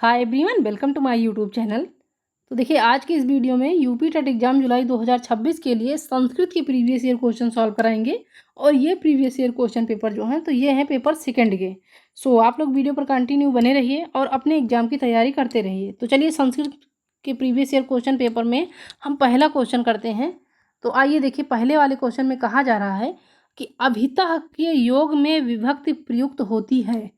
Hi everyone, welcome to my YouTube channel. तो देखिए, आज के इस वीडियो में यूपी टेट एग्जाम जुलाई 2026 के लिए संस्कृत के प्रीवियस ईयर क्वेश्चन सॉल्व कराएंगे। और ये प्रीवियस ईयर क्वेश्चन पेपर जो हैं तो ये हैं पेपर सेकंड के। सो आप लोग वीडियो पर कंटिन्यू बने रहिए और अपने एग्जाम की तैयारी करते रहिए। तो चलिए, संस्कृत के प्रीवियस ईयर क्वेश्चन पेपर में हम पहला क्वेश्चन करते हैं। तो आइए देखिए, पहले वाले क्वेश्चन में कहा जा रहा है कि अभितः के योग में विभक्ति प्रयुक्त होती है।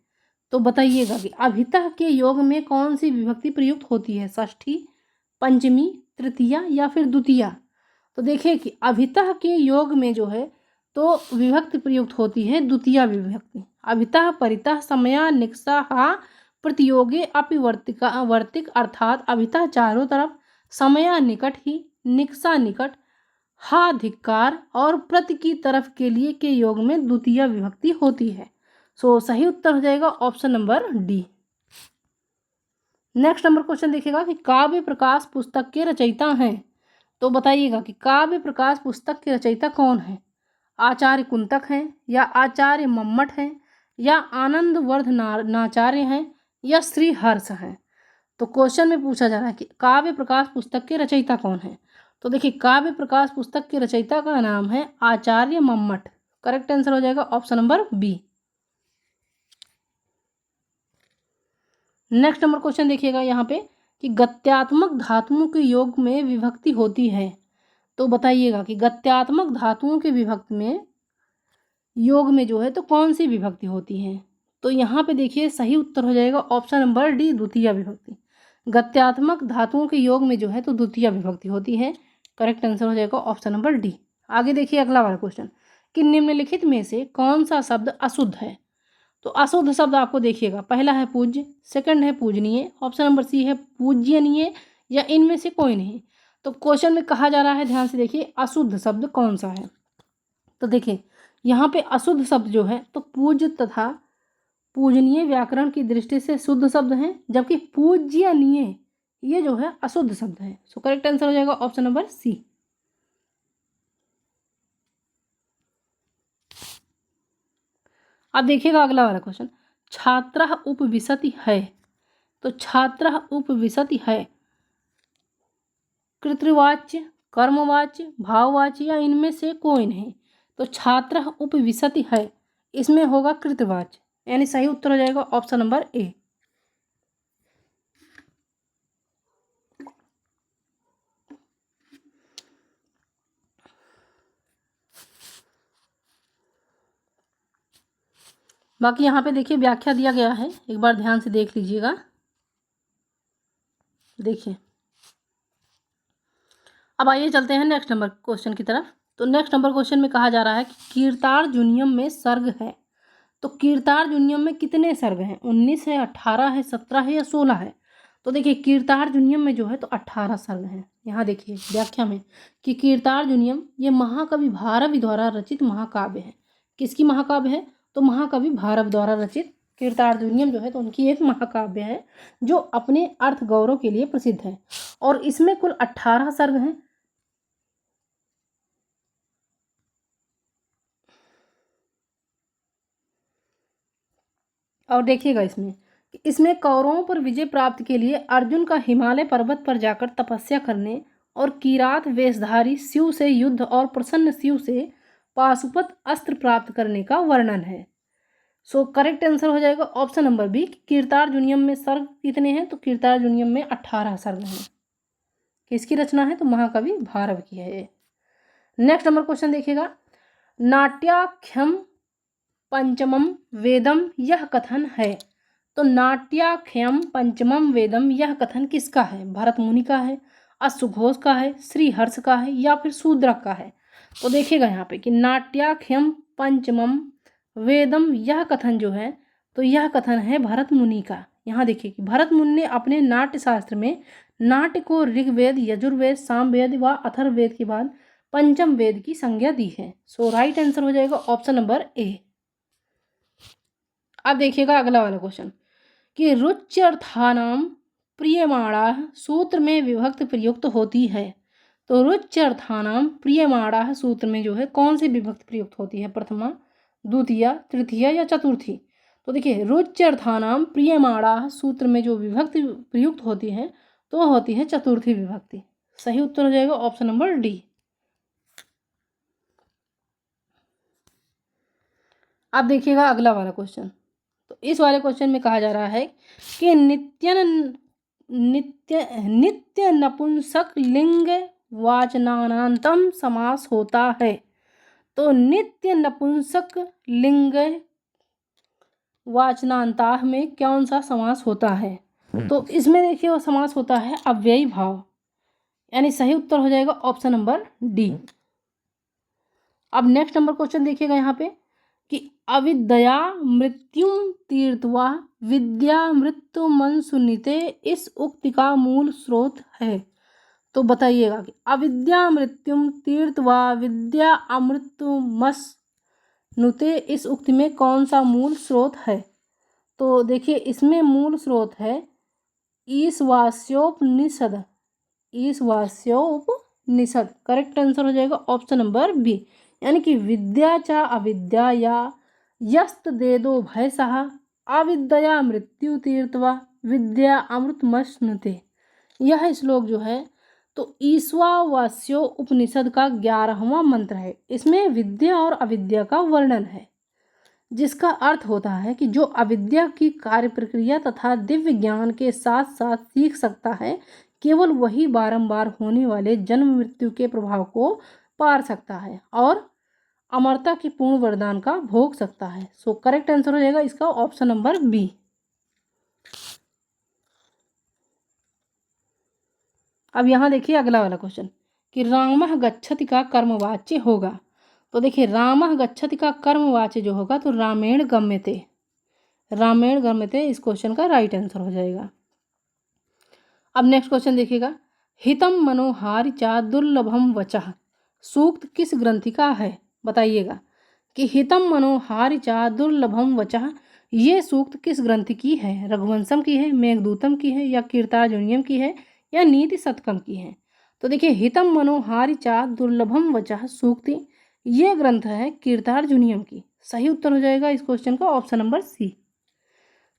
तो बताइएगा कि अभितः के योग में कौन सी विभक्ति प्रयुक्त होती है, षष्ठी, पंचमी, तृतीया या फिर द्वितीया। तो देखिए कि अभितः के योग में जो है तो विभक्ति प्रयुक्त होती है द्वितीया विभक्ति। अभितः परितः समया निक्सा हा प्रतियोगे अपिवर्तिका वर्तिक, अर्थात अभितः चारों तरफ, समया निकट ही, निक्सा निकट, हा धिक्कार और प्रति की तरफ के लिए के योग में द्वितीया विभक्ति होती है। सो सही उत्तर हो जाएगा option number D. Next number question देखिएगा कि काव्य प्रकाश पुस्तक के रचयिता हैं। तो बताइएगा कि काव्य प्रकाश पुस्तक के रचयिता कौन है। आचार्य कुंतक हैं, या आचार्य मम्मट हैं, या आनंद वर्धनाचार्य हैं, या श्री हर्ष हैं। तो क्वेश्चन में पूछा जा रहा है कि काव्य प्रकाश पुस्तक के रचयिता कौन है। तो देखिए, काव्य प्रकाश पुस्तक के रचयिता का नाम है आचार्य मम्मट। करेक्ट आंसर हो जाएगा option number B. Next number question देखिएगा यहाँ पे कि गत्यात्मक धातुओं के योग में विभक्ति होती है। तो बताइएगा कि गत्यात्मक धातुओं के विभक्ति में योग में जो है तो कौन सी विभक्ति होती है। तो यहाँ पे देखिए, सही उत्तर हो जाएगा ऑप्शन नंबर डी, द्वितीय विभक्ति। गत्यात्मक धातुओं के योग में जो है तो द्वितीय विभक्ति होती है। करेक्ट आंसर हो जाएगा ऑप्शन नंबर डी। आगे देखिए अगला वाला क्वेश्चन कि निम्नलिखित में से कौन सा शब्द अशुद्ध है। तो अशुद्ध शब्द आपको देखिएगा, पहला है पूज्य, सेकंड है पूजनीय, ऑप्शन नंबर सी है पूज्यनीय, या इनमें से कोई नहीं। तो क्वेश्चन में कहा जा रहा है, ध्यान से देखिए, अशुद्ध शब्द कौन सा है। तो देखिए यहाँ पे अशुद्ध शब्द जो है तो पूज्य तथा पूजनीय व्याकरण की दृष्टि से शुद्ध शब्द हैं, जबकि पूज्यनीय ये जो है अशुद्ध शब्द है। सो करेक्ट आंसर हो जाएगा ऑप्शन नंबर सी। अब देखिएगा अगला वाला क्वेश्चन, छात्रः उपविशति है। तो छात्रः उपविशति है कृतवाच्य, कर्मवाच्य, भाववाच्य, या इनमें से कोई नहीं। तो छात्रः उपविशति है, इसमें होगा कृतवाच्य, यानी सही उत्तर हो जाएगा ऑप्शन नंबर ए। बाकी यहाँ पे देखिए व्याख्या दिया गया है, एक बार ध्यान से देख लीजिएगा। देखिए, अब आइए चलते हैं नेक्स्ट नंबर क्वेश्चन की तरफ। तो नेक्स्ट नंबर क्वेश्चन में कहा जा रहा है कि कीर्तार्जुनीयम में सर्ग है। तो कीर्तार्जुनीयम में कितने सर्ग हैं, 19 है, 18 है, 17 है, या 16 है। तो देखिए, कीर्तार्जुनीयम में जो है तो 18 सर्ग हैं। यहाँ देखिए व्याख्या में कि कीर्तार्जुनीयम ये महाकवि भारवी द्वारा रचित महाकाव्य है। किसकी महाकाव्य है, तो महाकवि भारव द्वारा रचित कीर्तार्जुनीयम जो है तो उनकी एक महाकाव्य है जो अपने अर्थ गौरव के लिए प्रसिद्ध है। और इसमें कुल 18 सर्ग हैं। और देखिएगा इसमें कौरवों पर विजय प्राप्त के लिए अर्जुन का हिमालय पर्वत पर जाकर तपस्या करने और किरात वेशधारी शिव से युद्ध और प्रसन्न शिव से पाशुपत अस्त्र प्राप्त करने का वर्णन है। सो करेक्ट आंसर हो जाएगा ऑप्शन नंबर बी। कीर्तार्जुनीयम में सर्ग कितने हैं, तो कीर्तार्जुनीयम में 18 सर्ग हैं। किसकी रचना है, तो महाकवि भारव की है ये। नेक्स्ट नंबर क्वेश्चन देखिएगा, नाट्याख्यम पंचमम वेदम यह कथन है। तो नाट्याख्यम पंचमम वेदम यह कथन किसका है, भरत मुनि का है, अश्वघोष का है, श्री हर्ष का है, या फिर शूद्रक का है। तो देखिएगा यहाँ पे कि नाट्याख्यम पंचमम वेदम यह कथन जो है तो यह कथन है भरत मुनि का। यहाँ देखिए कि भरत मुनि ने अपने नाट्य शास्त्र में नाट्य को ऋग्वेद, यजुर्वेद, सामवेद व अथर्ववेद के बाद पंचम वेद की संज्ञा दी है। सो राइट आंसर हो जाएगा ऑप्शन नंबर ए। अब देखिएगा अगला वाला क्वेश्चन कि रुच्यर्थानाम प्रियमाणा सूत्र में विभक्ति प्रयुक्त होती है। तो रुच्यर्थानाम प्रियमाणा सूत्र में जो है कौन सी विभक्ति प्रयुक्त होती है, प्रथमा, द्वितीया, तृतीया, या चतुर्थी। तो देखिए रुच्यर्थानाम प्रियमाणाः सूत्र में जो विभक्ति प्रयुक्त होती है तो होती है चतुर्थी विभक्ति। सही उत्तर हो जाएगा ऑप्शन नंबर डी। अब देखिएगा अगला वाला क्वेश्चन। तो इस वाले क्वेश्चन में कहा जा रहा है कि नित्य नपुंसक लिंग वाचनानंतम समास होता है। तो नित्य नपुंसक लिंग वाचनांताः में कौन सा समास होता है? तो इसमें देखिए वो समास होता है अव्ययी भाव, यानी सही उत्तर हो जाएगा ऑप्शन नंबर डी। अब नेक्स्ट नंबर क्वेश्चन देखिएगा यहाँ पे कि अविद्या मृत्युम तीर्थवा विद्या मृत्यु मन सुनीते इस उक्ति का मूल स्रोत है। तो बताइएगा कि अविद्या मृत्युम तीर्थवा विद्या अमृत्यु मस नुते इस उक्ति में कौन सा मूल स्रोत है? तो देखिए इसमें मूल स्रोत है ईशवास्योपनिषद। ईशवास्योपनिषद करेक्ट आंसर हो जाएगा ऑप्शन नंबर बी, यानी कि विद्या चा अविद्या या यस्त देदो भयसः अविद्या मृत्यु तीर्थवा विद्या अमृतमश्नुते। यह श्लोक जो है तो ईश्वावास्यो उपनिषद का 11वां मंत्र है। इसमें विद्या और अविद्या का वर्णन है, जिसका अर्थ होता है कि जो अविद्या की कार्य प्रक्रिया तथा दिव्य ज्ञान के साथ साथ सीख सकता है, केवल वही बारंबार होने वाले जन्म मृत्यु के प्रभाव को पार सकता है और अमरता की पूर्ण वरदान का भोग सकता है। सो करेक्ट आंसर हो जाएगा इसका ऑप्शन नंबर बी। अब यहाँ देखिए अगला वाला क्वेश्चन कि रामः गच्छति का कर्मवाच्य होगा। तो देखिए रामः गच्छति का कर्मवाच्य जो होगा तो रामेण गम्यते। रामेण गम्यते इस क्वेश्चन का राइट आंसर हो जाएगा। अब नेक्स्ट क्वेश्चन देखिएगा हितम मनोहारि चा दुर्लभम वचः सूक्त किस ग्रंथि का है? बताइएगा कि हितम मनोहारि चा दुर्लभम वचः ये सूक्त किस ग्रंथि की है? रघुवंशम की है, मेघदूतम की है या कीर्तार्जुनीयम की है या नीति शतकम की है? तो देखिए हितम मनोहारि चा दुर्लभम वचः सूक्ति ये ग्रंथ है कीर्तार्जुनीयम की। सही उत्तर हो जाएगा इस क्वेश्चन का ऑप्शन नंबर सी।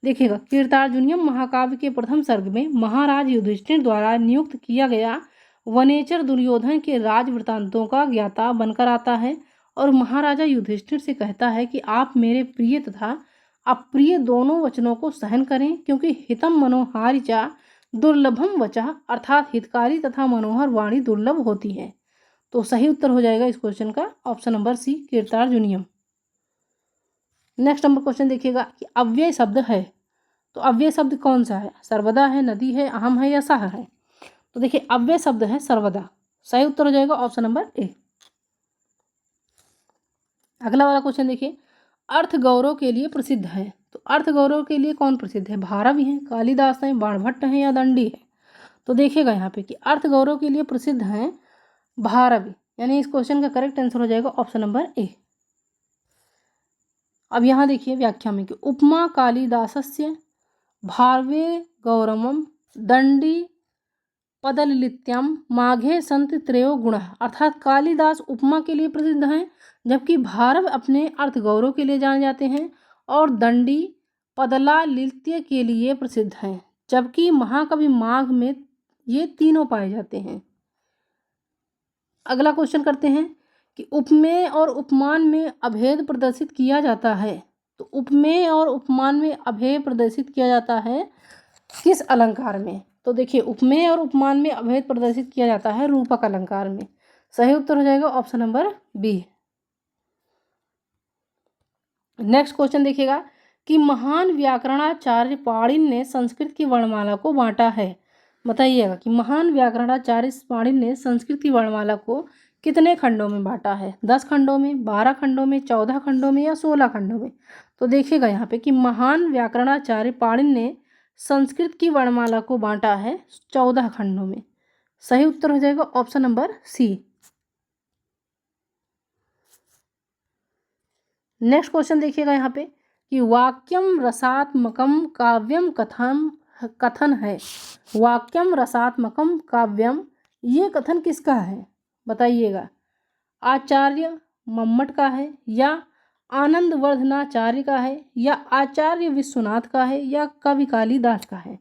देखिएगा कीर्तार्जुनीयम महाकाव्य के प्रथम सर्ग में महाराज युधिष्ठिर द्वारा नियुक्त किया गया वनेचर दुर्योधन के राज वृतांतों का ज्ञाता बनकर आता है और महाराजा युधिष्ठिर से कहता है कि आप मेरे प्रिय तथा अप्रिय दोनों वचनों को सहन करें, क्योंकि हितम मनोहारि चा दुर्लभम वचः अर्थात हितकारी तथा मनोहर वाणी दुर्लभ होती है। तो सही उत्तर हो जाएगा इस क्वेश्चन का option number C Kiratarjuniyam. Next number question देखिएगा कि अव्यय शब्द है। तो अव्यय शब्द कौन सा है? सर्वदा है, नदी है, अहम है या सह है? तो देखिए अव्यय शब्द है सर्वदा। सही उत्तर हो जाएगा ऑप्शन नंबर ए। अगला वाला क्वेश्चन देखिए अर्थ गौरव के लिए प्रसिद्ध है। तो अर्थ गौरव के लिए कौन प्रसिद्ध है? भारवी हैं, कालिदास हैं, बाणभट्ट हैं या दंडी है? तो देखिएगा यहाँ पे कि अर्थ गौरव के लिए प्रसिद्ध हैं भारवी, यानी इस क्वेश्चन का करेक्ट आंसर हो जाएगा ऑप्शन नंबर ए। अब यहाँ देखिए व्याख्या में कि उपमा कालिदासस्य भारवे गौरवम दंडी पदललित्यम माघे संत त्रयो गुण, अर्थात कालिदास उपमा के लिए प्रसिद्ध हैं जबकि भारव अपने अर्थ गौरव के लिए जाने जाते हैं और दंडी पदलालित्य के लिए प्रसिद्ध हैं, जबकि महाकवि माघ में ये तीनों पाए जाते हैं। अगला क्वेश्चन करते हैं कि उपमेय और उपमान में अभेद प्रदर्शित किया जाता है। तो उपमेय और उपमान में अभेद प्रदर्शित किया जाता है किस अलंकार में? तो देखिए उपमेय और उपमान में अभेद प्रदर्शित किया जाता है रूपक अलंकार में। सही उत्तर हो जाएगा option number B. Next question देखिएगा कि महान व्याकरणाचार्य पाणिनि ने संस्कृत की वर्णमाला को बांटा है। बताइएगा कि महान व्याकरणाचार्य पाणिनि ने संस्कृत की वर्णमाला को कितने खंडों में बांटा है? 10 खंडों में, 12 खंडों में, 14 खंडों में या 16 खंडों में? तो देखिएगा यहाँ पे कि महान व्याकरणाचार्य पाणिनि ने संस्कृत की वर्णमाला को बांटा है 14 खंडों में। सही उत्तर हो जाएगा option number C. Next question देखिएगा यहाँ पे कि वाक्यम रसात्मकम काव्यम कथन है। वाक्यम रसात्मकम काव्यम ये कथन किसका है? बताइएगा आचार्य मम्मट का है या आनंदवर्धनाचार्य का है या आचार्य विश्वनाथ का है या कवि कालिदास का है।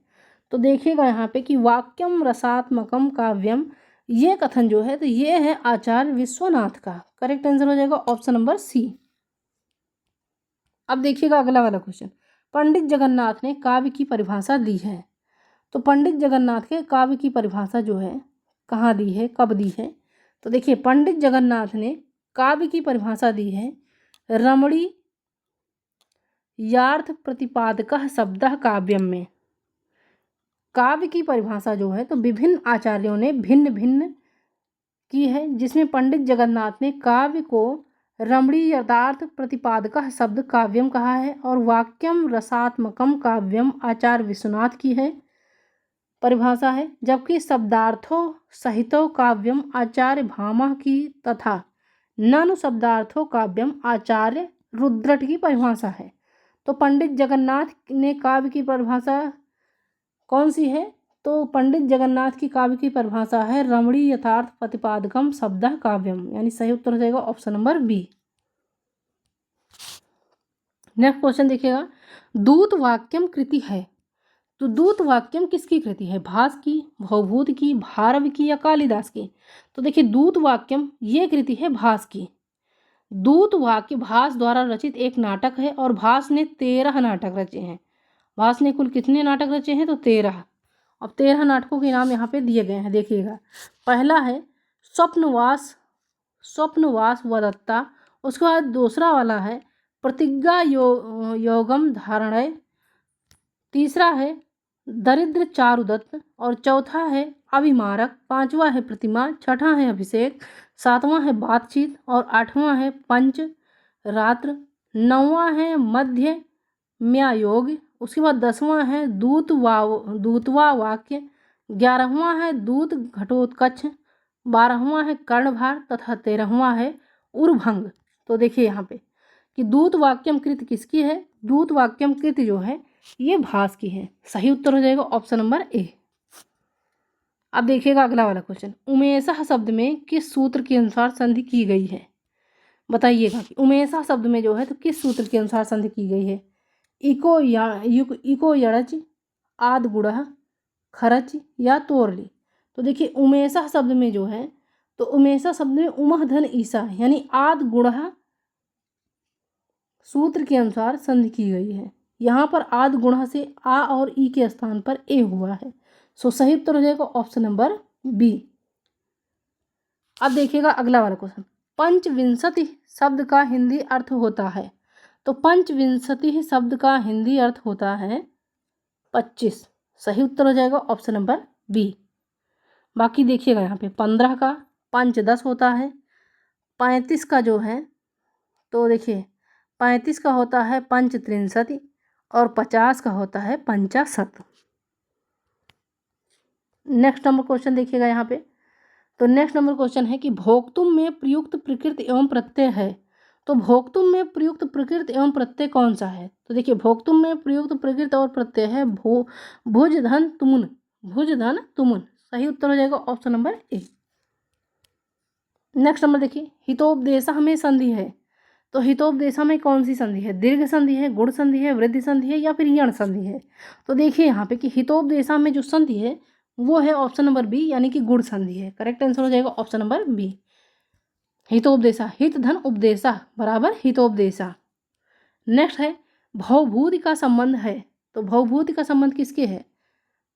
तो देखिएगा यहाँ पे कि वाक्यम रसात्मकम काव्यम, ये कथन जो है तो ये है आचार्य विश्वनाथ का। करेक्ट आंसर हो जाएगा ऑप्शन नंबर सी। अब देखिएगा अगला वाला क्वेश्चन, पंडित जगन्नाथ ने काव्य की परिभाषा दी है। तो पंडित जगन्नाथ के काव्य की परिभाषा जो है कहाँ दी है, कब दी है? तो देखिए पंडित जगन्नाथ ने काव्य की परिभाषा दी है रमणी यार्थ प्रतिपादकः शब्दः काव्यम में। काव्य की परिभाषा जो है तो विभिन्न आचार्यों ने भिन्न भिन्न की है, जिसमें पंडित जगन्नाथ ने काव्य को रमणी यथार्थ प्रतिपादकः शब्द काव्यम कहा है और वाक्यम रसात्मकम काव्यम आचार्य विश्वनाथ की है परिभाषा है, जबकि शब्दार्थों सहितो काव्यम आचार्य भामा की तथा ननु शब्दार्थों काव्यम आचार्य रुद्रट की परिभाषा है। तो पंडित जगन्नाथ ने काव्य की परिभाषा कौन सी है? तो पंडित जगन्नाथ की काव्य की परिभाषा है रमणी यथार्थ प्रतिपादकम शब्दः काव्यम, यानी सही उत्तर हो जाएगा option number B. Next question देखिएगा, दूत वाक्यम कृति है। तो दूत वाक्यम किसकी कृति है? भास की, भवभूत की, भारव की या कालिदास की? तो देखिए दूत वाक्यम ये कृति है भास की। दूत वाक्य भास द्वारा रचित एक नाटक है और भास ने 13 नाटक रचे हैं। भास ने कुल कितने नाटक रचे हैं? तो 13। अब 13 नाटकों के नाम यहाँ पे दिए गए हैं, देखिएगा। पहला है स्वप्नवास वदत्ता, उसके बाद दूसरा वाला है प्रतिज्ञा योगम धारणय, तीसरा है दरिद्र चारुदत्त और चौथा है अभिमारक, पांचवा है प्रतिमा, छठा है अभिषेक, सातवां है बातचीत और आठवां है पंच रात्र, नौवां है मध्य म्यायोग, उसके बाद 10वां है दूतवा वाक्य, 11वां है दूत घटोत्कच, 12वां है कर्णभार तथा 13वां है उर्भंग। तो देखिए यहाँ पे कि दूत वाक्यम कृत किसकी है? दूत वाक्यम कृत जो है ये भास की है। सही उत्तर हो जाएगा ऑप्शन नंबर ए। अब देखिएगा अगला वाला क्वेश्चन, उमेशा शब्द में किस सूत्र के अनुसार संधि की गई है? बताइएगा कि उमेशा शब्द में जो है तो किस सूत्र के अनुसार संधि की गई है? इको यड़च, आद गुड़ा, खरच या तोरली? तो देखिए उमेशा शब्द में जो है तो उमेशा शब्द में उमह धन ईसा यानी आद गुड़ा सूत्र के अनुसार संधि की गई है। यहाँ पर आद गुणा से आ और ई के स्थान पर ए हुआ है। सो सही उत्तर हो जाएगा ऑप्शन नंबर बी। अब देखिएगा अगला वाला क्वेश्चन, पंचविंशति शब्द का हिंदी अर्थ होता है। तो पंचविंशति शब्द का हिंदी अर्थ होता है 25। सही उत्तर हो जाएगा ऑप्शन नंबर बी। बाकी देखिएगा यहाँ पे 15 का पंच 10 होता है, 35 का जो है तो देखिए 35 का होता है पंच त्रिंशति और 50 का होता है पंचाशत। नेक्स्ट नंबर क्वेश्चन देखिएगा यहाँ पे, तो नेक्स्ट नंबर क्वेश्चन है कि भोक्तुम में प्रयुक्त प्रकृत एवं प्रत्यय है। तो भोक्तुम में प्रयुक्त प्रकृत एवं प्रत्यय कौन सा है? तो देखिए भोक्तुम में प्रयुक्त प्रकृत और प्रत्यय है भुज धन तुमुन, भुज धन तुमुन। सही उत्तर हो जाएगा option number A. Next number देखिए, हितोपदेशा में संधि है। तो हितोपदेशा में कौन सी संधि है? दीर्घ संधि है, गुण संधि है, वृद्धि संधि है या फिर यण संधि है? तो देखिए यहाँ पे कि हितोपदेशा में जो संधि है वो है ऑप्शन नंबर बी यानी कि गुण संधि है। करेक्ट आंसर हो जाएगा ऑप्शन नंबर बी। हितोपदेशा, हित धन उपदेशा बराबर हितोपदेशा। नेक्स्ट है भवभूति का संबंध है। तो भवभूति का संबंध किसके है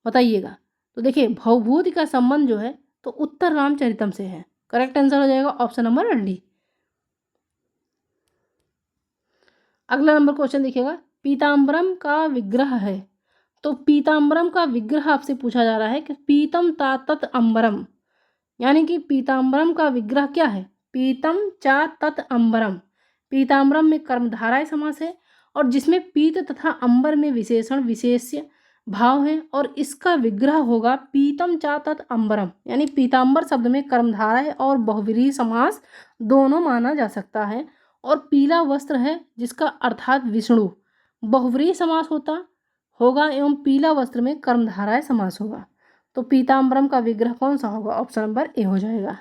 बताइएगा? तो देखिए भवभूति का संबंध जो है तो उत्तर रामचरितम से है। करेक्ट आंसर हो जाएगा ऑप्शन नंबर डी। अगला नंबर क्वेश्चन देखिएगा, पीताम्बरम का विग्रह है। तो पीताम्बरम का विग्रह आपसे पूछा जा रहा है कि पीतम ता तत् अंबरम, यानी कि पीताम्बरम का विग्रह क्या है? पीतम चा तत् अंबरम। पीताम्बरम में कर्मधारय समास है और जिसमें पीत तथा अंबर में विशेषण विशेष्य भाव है और इसका विग्रह होगा पीतम चा तत् अंबरम, यानी पीताम्बर शब्द में कर्मधारय और बहुव्रीहि समास दोनों माना जा सकता है और पीला वस्त्र है जिसका अर्थात विष्णु बहुव्रीहि समास होगा एवं पीला वस्त्र में कर्मधारय समास होगा। तो पीताम्बरम का विग्रह कौन सा होगा? ऑप्शन नंबर ए हो जाएगा।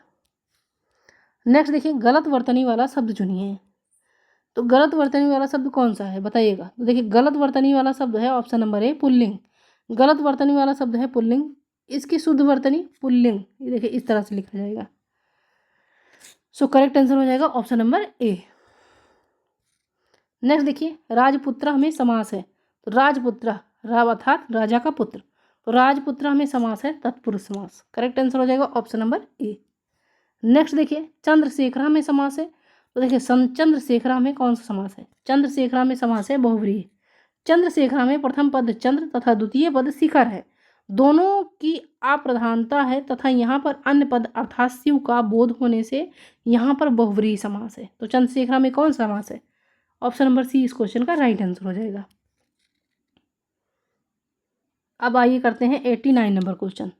नेक्स्ट देखिए, गलत वर्तनी वाला शब्द चुनिए। तो गलत वर्तनी वाला शब्द कौन सा है बताइएगा। तो देखिए गलत वर्तनी वाला शब्द है ऑप्शन नंबर ए पुल्लिंग। गलत वर्तनी वाला शब्द है पुल्लिंग। इसकी शुद्ध वर्तनी पुल्लिंग। ये देखिए इस तरह से लिखा जाएगा। सो करेक्ट आंसर हो जाएगा ऑप्शन नंबर ए। नेक्स्ट देखिए राजपुत्र में समास है। तो राजपुत्र राव अर्थात राजा का पुत्र, तो राजपुत्र में समास है तत्पुरुष समास। करेक्ट आंसर हो जाएगा ऑप्शन नंबर ए। नेक्स्ट देखिए चंद्रशेखरा में समास है। तो देखिए चंद्रशेखरा में कौन सा समास है। चंद्रशेखरा में समास है बहुव्रीहि। चंद्रशेखरा में प्रथम पद चंद्र तथा द्वितीय पद शिखर है, दोनों की अप्रधानता है तथा यहाँ पर अन्य पद अर्थात शिव का बोध होने से यहाँ पर बहुव्रीहि समास है। तो चंद्रशेखरा में कौन सा समास है। ऑप्शन नंबर सी इस क्वेश्चन का राइट आंसर हो जाएगा। अब आइए करते हैं 89 नंबर क्वेश्चन।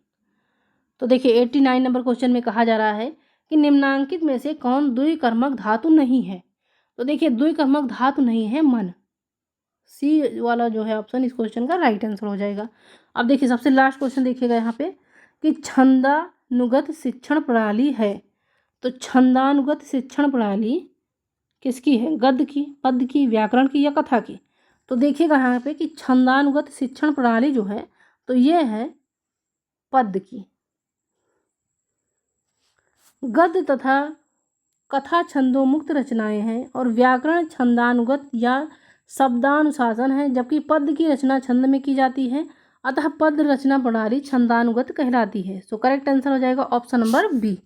तो देखिए 89 नंबर क्वेश्चन में कहा जा रहा है कि निम्नांकित में से कौन द्विकर्मक धातु नहीं है। तो देखिए द्विकर्मक धातु नहीं है मन। सी वाला जो है ऑप्शन इस क्वेश्चन का राइट आंसर हो जाएगा। अब देखिए सबसे लास्ट क्वेश्चन देखिएगा यहाँ पे कि छंदानुगत शिक्षण प्रणाली है। तो छंदानुगत शिक्षण प्रणाली किसकी है, गद्य की, पद्य की, व्याकरण की या कथा की। तो देखिएगा यहाँ पे कि छंदानुगत शिक्षण प्रणाली जो है तो ये है पद्य की। गद्य तथा कथा छंदोमुक्त रचनाएं हैं और व्याकरण छंदानुगत या शब्दानुशासन है, जबकि पद्य की रचना छंद में की जाती है, अतः पद्य रचना प्रणाली छंदानुगत कहलाती है। सो करेक्ट आंसर हो जाएगा ऑप्शन नंबर बी।